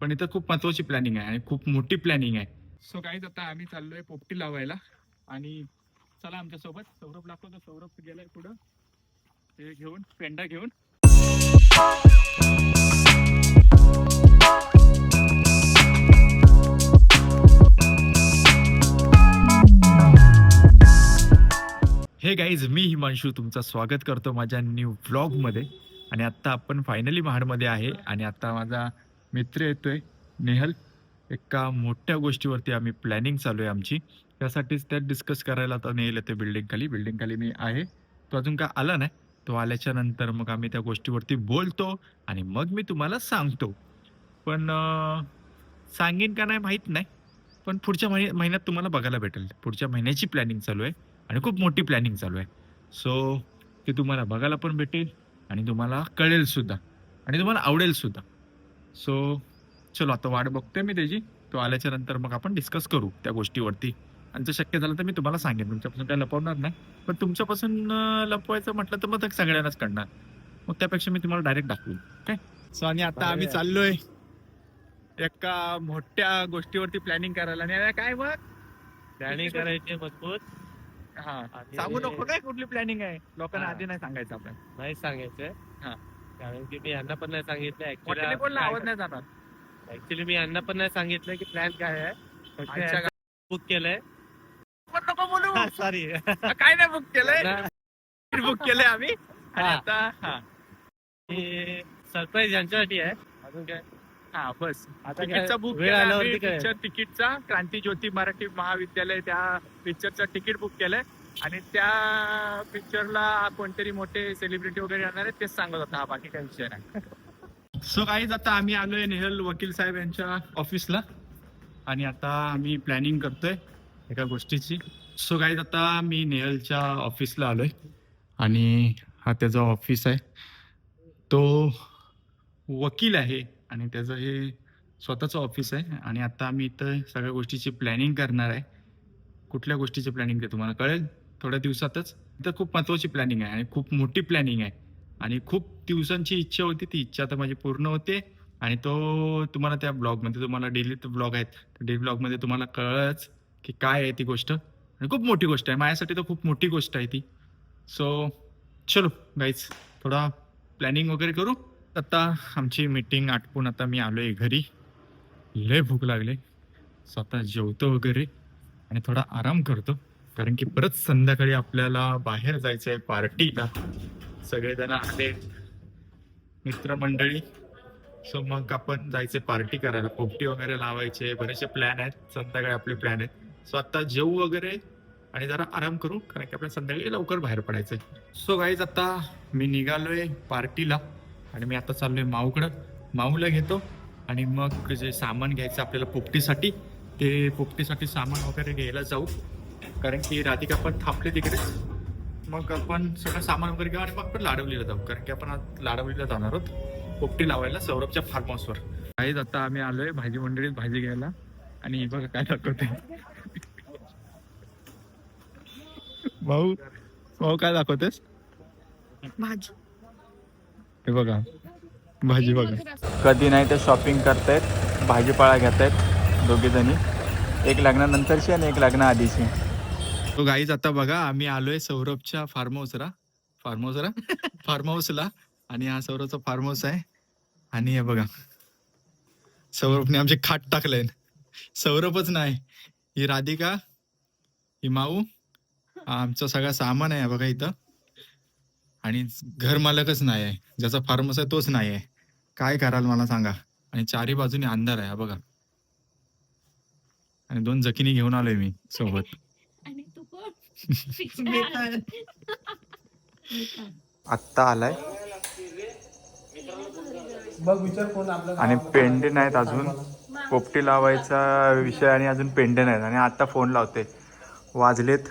पण इथं खूप महत्वाची प्लॅनिंग आहे आणि खूप मोठी प्लॅनिंग आहे. सो गाईज आता आम्ही चाललोय पोपटी लावायला आणि चला आमच्या सोबत. सौरभ लागतो तर सौरभ गेलाय पुढं ते घेऊन पेंडा घेऊन. हे गाईज, मी हिमांशू तुमचं स्वागत करतो माझ्या न्यू व्लॉगमध्ये. आणि आत्ता आपण फायनली महाडमध्ये आहे आणि आता माझा मित्र येतोय नेहल. एका मोठ्या गोष्टीवरती आम्ही प्लॅनिंग चालू आहे आमची, त्यासाठीच त्यात डिस्कस करायला आता नेहल येते बिल्डिंग खाली मी आहे. तो अजून का आला नाही. तो आल्याच्या नंतर मग आम्ही त्या गोष्टीवरती बोलतो आणि मग मी तुम्हाला सांगतो. पण सांगेन का नाही माहीत नाही, पण पुढच्या महिन्यात तुम्हाला बघायला भेटेल. पुढच्या महिन्याची प्लॅनिंग चालू आहे आणि खूप मोठी प्लॅनिंग चालू आहे. सो ते तुम्हाला बघायला पण भेटेल आणि तुम्हाला कळेल सुद्धा आणि तुम्हाला आवडेल सुद्धा. सो चलो आता वाट बघतोय मी त्याची. तो आल्याच्या नंतर मग आपण डिस्कस करू त्या गोष्टीवरती आणि जर शक्य झालं तर मी तुम्हाला सांगेन. तुमच्यापासून काय लपवणार नाही, पण तुमच्यापासून लपवायचं म्हटलं तर मग सगळ्यांनाच कळणार. मग त्यापेक्षा मी तुम्हाला डायरेक्ट दाखवेन. काय सो आणि आता आम्ही चाललोय एका मोठ्या गोष्टीवरती प्लॅनिंग करायला. आणि काय मग प्लॅनिंग करायची मजबूत. हा सांगू नको काय कुठली प्लॅनिंग आहे. लोकांना आधी नाही सांगायचं आपण. नाही सांगायचंय. हा. कारण की मी यांना पण नाही सांगितलं. मोठ्याने बोलला आवाज नाही जाणार. ऍक्च्युली मी यांना पण नाही सांगितलं की प्लॅन काय आहे. बुक केलंय. नको बोलू. सॉरी. काय नाही बुक केलंय. बुक केलंय आम्ही. आणि आता सरप्राईज यांच्यासाठी आहे. अजून काय. हा बस आता तिकीटचा बुक वेळ आल्यावरती काय. पिक्चर तिकीटचा क्रांती ज्योती मराठी महाविद्यालय त्या पिक्चरचं तिकीट बुक केलंय आणि त्या पिक्चरला कोणतरी मोठे सेलिब्रिटी वगैरे येणार आहेत तेच सांगत होता. हा बाकी काही विषय नाही. सो गाईज आता आम्ही आलोय नेहल वकील साहेब यांच्या ऑफिसला आणि आता आम्ही प्लॅनिंग करतोय एका गोष्टीची. सो गाईज आता मी नेहलच्या ऑफिसला आलोय आणि हा त्याचा ऑफिस आहे. तो वकील आहे आणि त्याचं हे स्वतःचं ऑफिस आहे. आणि आता आम्ही इथं सगळ्या गोष्टीची प्लॅनिंग करणार आहे. कुठल्या गोष्टीची प्लॅनिंग ते तुम्हाला कळेल थोड्या दिवसातच. इथं खूप महत्त्वाची प्लॅनिंग आहे आणि खूप मोठी प्लॅनिंग आहे आणि खूप दिवसांची इच्छा होती. ती इच्छा आता माझी पूर्ण होते आणि तो तुम्हाला त्या ब्लॉगमध्ये तुम्हाला डेली ब्लॉग आहेत त्या डेली ब्लॉगमध्ये तुम्हाला कळलंच की काय आहे ती गोष्ट. आणि खूप मोठी गोष्ट आहे माझ्यासाठी, तर खूप मोठी गोष्ट आहे ती. सो चलो गाईज थोडा प्लॅनिंग वगैरे करू. आता आमची मीटिंग आटपून आता मी आलोय घरी. लय भूक लागले. स्वतः जेवतो वगैरे आणि थोडा आराम करतो, कारण की परत संध्याकाळी आपल्याला बाहेर जायचं आहे पार्टीला. सगळेजण आले मित्रमंडळी. सो मग आपण जायचे पार्टी करायला, पोपटी वगैरे लावायचे. बरेचसे प्लॅन आहेत संध्याकाळी आपले प्लॅन आहेत. सो आता जेवू वगैरे आणि जरा आराम करू, कारण की आपल्या संध्याकाळी लवकर बाहेर पडायचंय. सो गाईज आता मी निघालोय पार्टीला आणि मी आता चाललोय माऊकडं. माऊला घेतो आणि मग जे सामान घ्यायचं आपल्याला पोपटीसाठी ते पोपटीसाठी सामान वगैरे घ्यायला जाऊ, कारण की राधिका पण थांबले तिकडे. मग आपण सगळं सामान वगैरे घेऊ आणि मग आपण लाडवलीला जाऊ, कारण की आपण आज लाडवलीला जाणार आहोत पोपटी लावायला सौरभच्या फार्म हाऊसवर. काहीच आता आम्ही आलोय भाजी मंडळीत भाजी घ्यायला आणि बघा काय दाखवते भाऊ. भाऊ काय दाखवतेस? भाजी. हे बघा भाजी बघा. कधी नाही तर शॉपिंग करतायत, भाजीपाला घेत आहेत दोघे जणी. एक लग्नानंतरची आणि एक लग्न आधीची. तो गाईज आता बघा आम्ही आलोय सौरभच्या फार्म हाऊसला आणि हा सौरभचा फार्म हाऊस आहे. आणि हे बघा सौरभने आमचे खाट टाकलंय. सौरभच नाही, ही राधिका, ही माऊ, आमचं सगळं सामान आहे बघा इथं. आणि घर मालकच नाही आहे, ज्याचा फार्म हाऊस आहे तोच नाही आहे. काय कराल मला सांगा. आणि चारी बाजूने अंधार आहे बघा. आणि 2 जखिनी घेऊन आलोय मी सोबत. आत्ता आलाय आणि पेंडे नाहीत अजून. पोपटी लावायचा विषय आणि अजून पेंडे नाहीत आणि आता फोन लावते. वाजलेत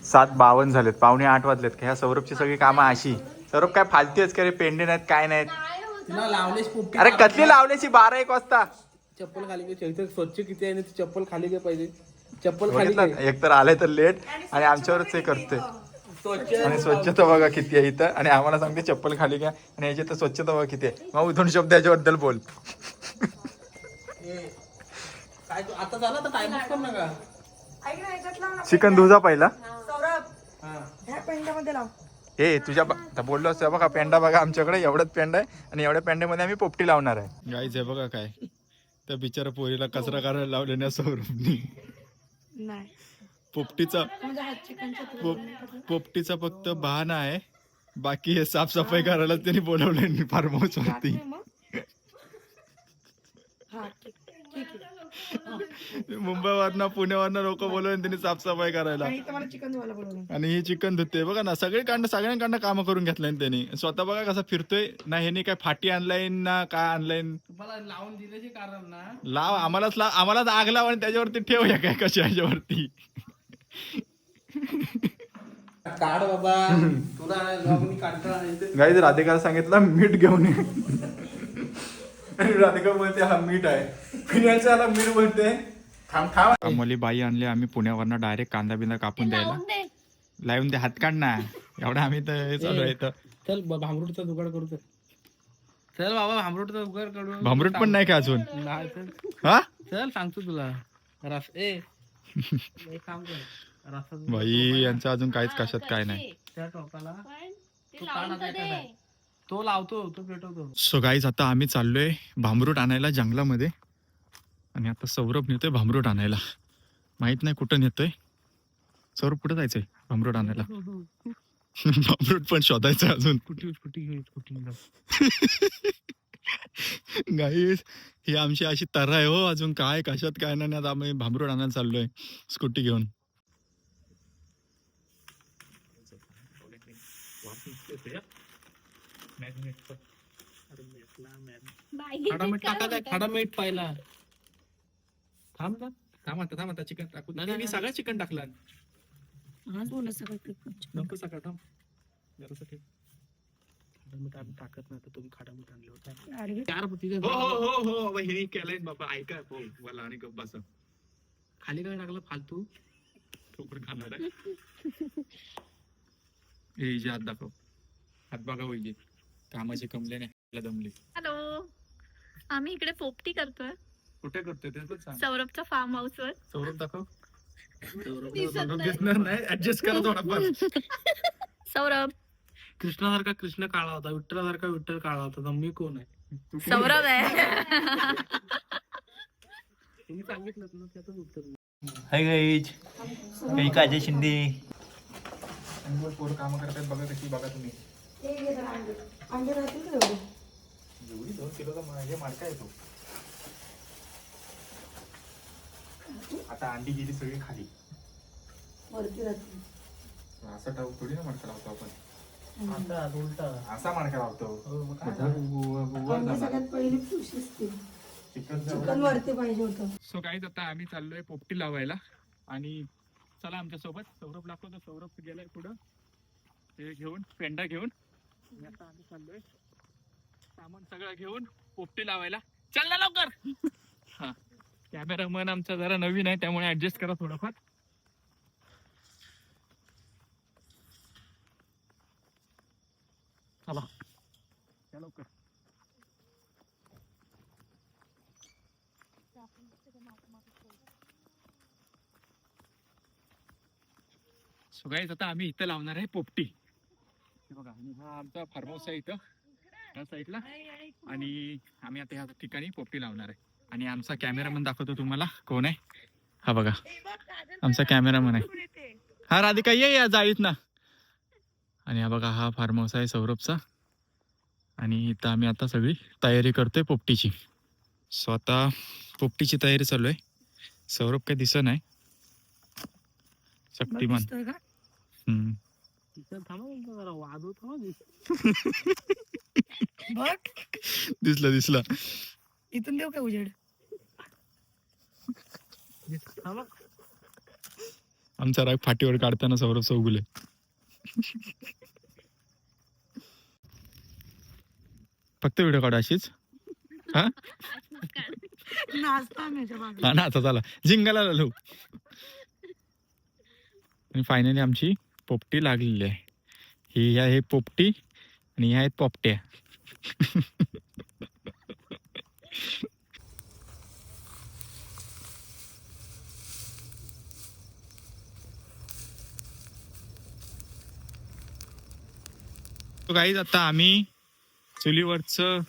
7:52 झालेत, 7:45 वाजलेत. ह्या सौरभची सगळी कामं अशी. सौरभ काय फालतेच का रे, पेंडे नाहीत काय नाहीत. अरे कसली लावल्याची 12-1 वाजता. चप्पल खाली घे. स्वच्छ किती आहे चप्पल खाली घे पाहिजे. चप्पल खाली एक तर आलंय तर लेट आणि आमच्यावरच हे करतोय. आणि स्वच्छता बघा किती आहे इथं आणि आम्हाला सांगते चप्पल खाली घ्या आणि याची तर स्वच्छता बघा किती आहे. मग 2 शब्द याच्याबद्दल बोल. काय तू आता झाला तर टाइमपास कर ना का. ऐक ना, याच्यात लाव ना चिकन पेंडा. धुजा पहिला. सौरभ ह्या पेंड्यामध्ये लाव. हे तुझ्या आता बोललो असतो बघा पेंडा बघा आमच्याकडे एवढाच पेंडा आहे आणि एवढ्या पेंड्यामध्ये आम्ही पोपटी लावणार आहे. गाईच आहे बघा काय त्या बिचारा पोरीला कचरा करायला लावले ना सौरभनी. नाही पोपटीचा म्हणजे हा चिकनचा पोपटीचा फक्त बहाणा आहे, बाकी हे साफसफाई करायला त्यांनी बोलवलंय फार्म हाऊस वरती. हा ठीक आहे. मुंबईवरनं पुण्यावरनं लोक बोलवले त्यांनी साफसफाई करायला आणि इथं मला चिकन धुवायला बोलवलं. आणि ही चिकन धुते बघा ना. सगळ्यांकडनं कामं करून घेतलंय त्यांनी. स्वतः बघा कसा फिरतोय ना. ह्यानी काय फाटी आणलाय ना काय आणलाय. तुम्हाला लावून दिल्याचे कारण ना लाव आम्हालाच आग लाव आणि त्याच्यावरती ठेवूया काय कशा ह्याच्यावरती. काढ बाबा तुला काढता. गाईज राधिकाला सांगितलं मीठ घेऊन ये आणि राधिका बोलते हा मीठ आहे. पिण्याच्या ह्याला मीठ बोलते. थांब आम्हाला बाई आणली आम्ही पुण्यावरनं डायरेक्ट कांदा बिंदा कापून द्यायला. लावून दे हात काढ ना. एवढा आम्ही तर हे चालू आहे तर. चल भांबरूटचा जुगाड करू. चल बाबा भांबरूटचा जुगाड करू. भांबरूट पण नाही का अजून. नाही चल. हा चल सांगतो तुला. रस एक काम कर. रसात बाई यांचं अजून काहीच कशात काय नाही. त्या टोकाला तो काढा एखादा. तो लावतो तो पेटवतो. सो गाईज आता आम्ही चाललोय भांबरूट आणायला जंगलामध्ये आणि आता सौरभ नेतोय भांबरूट आणायला. माहित नाही कुठं नेतोय. सौरभ कुठं जायचंय भांबरूट आणायला. भांबरूट पण शोधायचं अजून. गाईज ही आमची अशी तर्रा आहे हो. अजून काय कशात काय नाही. आता आम्ही भांबरूट आणायला चाललोय स्कूटी घेऊन. खडा मीठ टाका. खडा मीठ पाहिला. थांब आता चिकन टाकू. मी सगळं चिकन टाकलं. नको सगळं थांब जरासं ठेव. मीठ आम्ही टाकत नाही तर तुम्ही खडा मीठ आणले होते. अरे 4 पुती हो हे केलंय बाबा. ऐका हो मला आणि गप्प बसा. खाली काय टाकलं फालतू. ठोकर खाणार आहे. हे जे हात दाखव. हात बघा होईल कामाचे कमले नाही दमले. हॅलो, आम्ही इकडे पोपटी करतोय कुठे करतोय ते पण सांग. सौरभच्या फार्म हाऊस वर. सौरभ दाखव. दिसत नाही. दिसणार नाही. ऍडजस्ट करा थोडाफार. सौरभ कृष्णासारखा कृष्ण काळा होता. विठ्ठलासारखा विठ्ठल काळा होता. तर मी कोण आहे. सौरभ आहे. तुम्ही सांगितलं ना त्यातच उत्तर. हाय गाईज, मी काजल शिंदे. पोरं कामं करतात बघा कशी. बघा तुम्ही हे घे जरा अंडे. अंडे राहतील का एवढे? एवढी 2 किलोचा हे मार्का येतो. आता अंडी गेली सगळी खाली. वरती राहतील. असा टाव थोडी ना मडका लावतो आपण. उलटा असा मडका लावतो. अंडे सगळ्यात पहिली खुश असते. चिकन वरती पाहिजे होतं. सो गाईज आता आम्ही चाललोय पोपटी लावायला आणि चला आमच्या सोबत. सौरभ लागतो. सौरभ गेलाय पुढं ते घेऊन पेंडा घेऊन. आता आम्ही चाललोय सामान सगळं घेऊन पोपटी लावायला. चल ना लवकर. हा कॅमेरामन आमचा जरा नवीन आहे त्यामुळे ऍडजस्ट करा थोडंफार. चला या लवकर. सो गाईज आता आम्ही इथं लावणार आहे पोपटी. हे बघा हा आमचा फार्म हाऊस आहे इथं या साईडला आणि आम्ही आता ह्या ठिकाणी पोपटी लावणार आहे. आणि आमचा कॅमेरामन दाखवतो तुम्हाला कोण आहे. हा बघा आमचा कॅमेरामन आहे. हा राधिका ये या जाळीत ना. आणि हा बघा हा फार्म हाऊस आहे सौरभचा आणि इथं आम्ही आता सगळी तयारी करतोय पोपटीची. सो आता पोपटीची तयारी चालू आहे. सौरभ काही दिसत नाही. शक्तिमान. दिसतोय का? बघ दिसला. इथून देऊ का उजेड? आमचा राग फाटीवर काढताना सौरभ चौगुले. फक्त व्हिडिओ काढा अशीच. हा नाचता मी याच्या मागे. हा ना आता चला जिंगाला आलो. आणि फायनली आमची पोपटी लागलेली आहे. ही आहे पोपटी आणि ह्या आहेत पोपट्या. गाईज आता आम्ही चुलीवरचं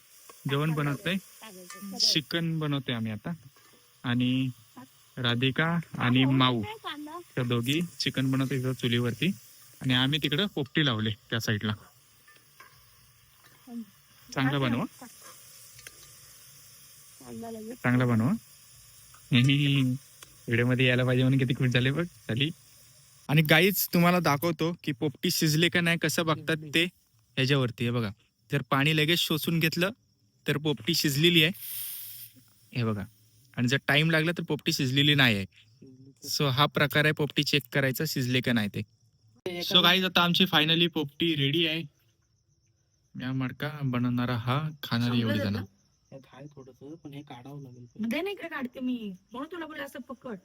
जेवण बनवतोय. चिकन बनवतोय आम्ही आता. आणि राधिका आणि माऊ त्या दोघी चिकन बनवतोय इथं चुलीवरती. आणि आम्ही तिकडं पोपटी लावले त्या साईडला. चांगलं बनवा, चांगलं बनवा. व्हिडिओ मध्ये यायला पाहिजे म्हणून किती खुश झाले बघ झाली. आणि गाईच तुम्हाला दाखवतो की पोपटी शिजले का नाही कसं बघतात ते ह्याच्यावरती. हे बघा, जर पाणी लगेच शोषून घेतलं तर पोपटी शिजलेली आहे, हे बघा. आणि जर टाइम लागला तर पोपटी शिजलेली नाही आहे. सो हा प्रकार आहे पोपटी चेक करायचा शिजले का नाही ते. सो गाईज आता आमची फायनली पोपटी रेडी आहे. या मडका बनवणारा हा, खाणारी एवढी जण. थोडस पण हे काढावं लागेल. मध्ये नाही इकडे काढते मी, म्हणून तुला बोलले असं पकड.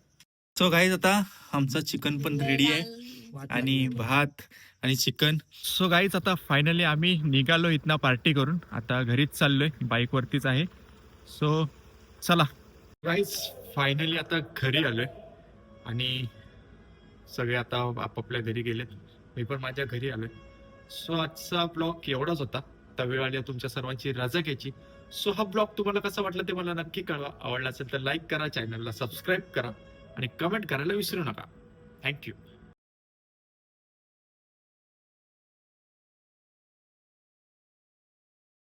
सो गाईज आता आमचं चिकन पण रेडी आहे आणि भात आणि चिकन. सो गाईज आता फायनली आम्ही निघालो इथनं पार्टी करून. आता घरीच चाललोय, बाईक वरतीच आहे. सो चला गाईज, फायनली आता घरी आलोय आणि सगळे आता आपापल्या घरी गेलेत. मी पण माझ्या घरी आलोय. सो आजचा ब्लॉग एवढाच होता. आता वेळ आली तुमच्या सर्वांची रजा घ्यायची. सो हा ब्लॉग तुम्हाला कसा वाटला ते मला नक्की कळवा. आवडला असेल तर लाईक करा, चॅनलला सबस्क्राईब करा आणि कमेंट करायला विसरू नका. थँक्यू.